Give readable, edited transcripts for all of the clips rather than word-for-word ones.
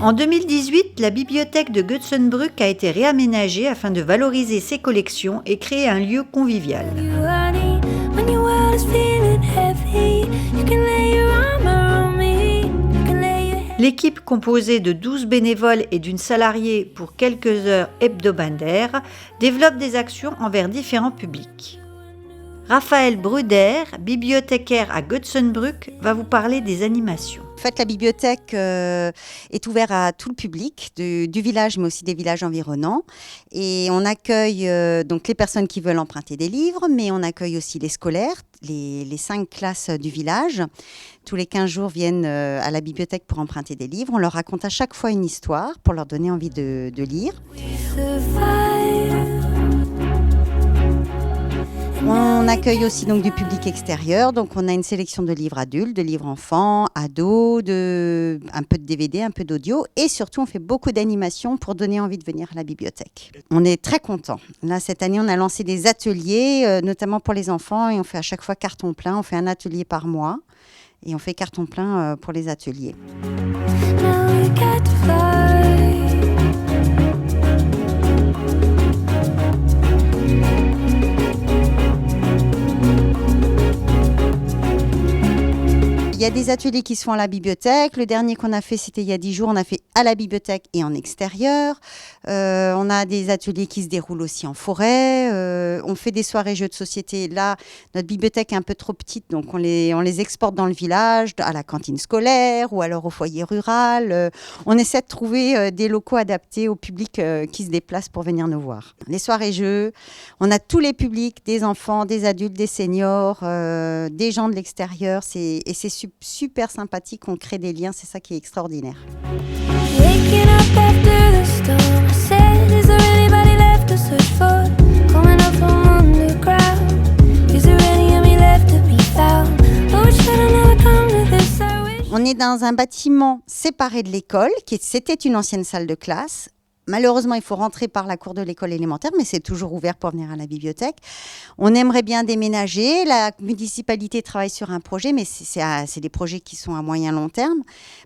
En 2018, la bibliothèque de Götzenbrück a été réaménagée afin de valoriser ses collections et créer un lieu convivial. L'équipe, composée de 12 bénévoles et d'une salariée pour quelques heures hebdomadaires, développe des actions envers différents publics. Raphaël Bruder, bibliothécaire à Götzenbrück, va vous parler des animations. En fait, la bibliothèque est ouverte à tout le public du village, mais aussi des villages environnants. Et on accueille donc les personnes qui veulent emprunter des livres, mais on accueille aussi les scolaires, les 5 classes du village. Tous les 15 jours viennent à la bibliothèque pour emprunter des livres. On leur raconte à chaque fois une histoire pour leur donner envie de lire. On accueille aussi donc du public extérieur, donc on a une sélection de livres adultes, de livres enfants, ados, un peu de DVD, un peu d'audio et surtout on fait beaucoup d'animations pour donner envie de venir à la bibliothèque. On est très contents. Là cette année on a lancé des ateliers, notamment pour les enfants et on fait à chaque fois carton plein, on fait un atelier par mois et on fait carton plein pour les ateliers. Il y a des ateliers qui se font à la bibliothèque. Le dernier qu'on a fait, c'était il y a 10 jours. On a fait à la bibliothèque et en extérieur. On a des ateliers qui se déroulent aussi en forêt. On fait des soirées jeux de société. Là, notre bibliothèque est un peu trop petite, donc on les exporte dans le village, à la cantine scolaire ou alors au foyer rural. On essaie de trouver des locaux adaptés au public qui se déplace pour venir nous voir. Les soirées jeux, on a tous les publics, des enfants, des adultes, des seniors, des gens de l'extérieur. C'est super sympathique, on crée des liens, c'est ça qui est extraordinaire. On est dans un bâtiment séparé de l'école, c'était une ancienne salle de classe. Malheureusement, il faut rentrer par la cour de l'école élémentaire, mais c'est toujours ouvert pour venir à la bibliothèque. On aimerait bien déménager. La municipalité travaille sur un projet, mais c'est des projets qui sont à moyen long terme.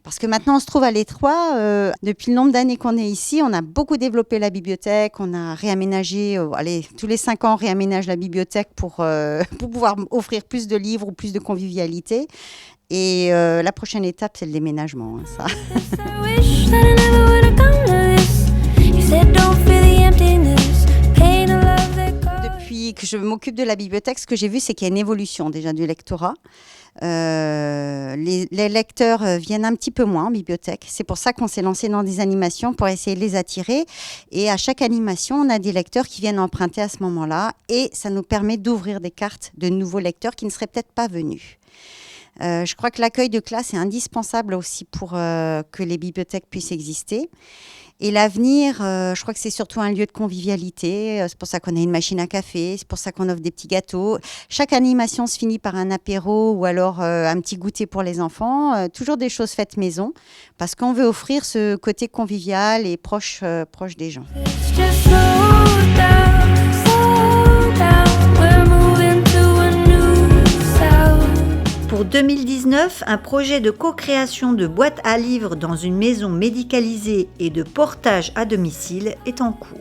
Parce que maintenant, on se trouve à l'étroit. Depuis le nombre d'années qu'on est ici, on a beaucoup développé la bibliothèque. On a réaménagé, tous les 5 ans, on réaménage la bibliothèque pour pouvoir offrir plus de livres ou plus de convivialité. Et la prochaine étape, c'est le déménagement. Ça. Depuis que je m'occupe de la bibliothèque, ce que j'ai vu, c'est qu'il y a une évolution déjà du lectorat. Les lecteurs viennent un petit peu moins en bibliothèque. C'est pour ça qu'on s'est lancé dans des animations pour essayer de les attirer. Et à chaque animation, on a des lecteurs qui viennent emprunter à ce moment-là. Et ça nous permet d'ouvrir des cartes de nouveaux lecteurs qui ne seraient peut-être pas venus. Je crois que l'accueil de classe est indispensable aussi pour que les bibliothèques puissent exister. Et l'avenir, je crois que c'est surtout un lieu de convivialité. C'est pour ça qu'on a une machine à café, c'est pour ça qu'on offre des petits gâteaux. Chaque animation se finit par un apéro ou alors un petit goûter pour les enfants. Toujours des choses faites maison, parce qu'on veut offrir ce côté convivial et proche des gens. Pour 2019, un projet de co-création de boîtes à livres dans une maison médicalisée et de portage à domicile est en cours.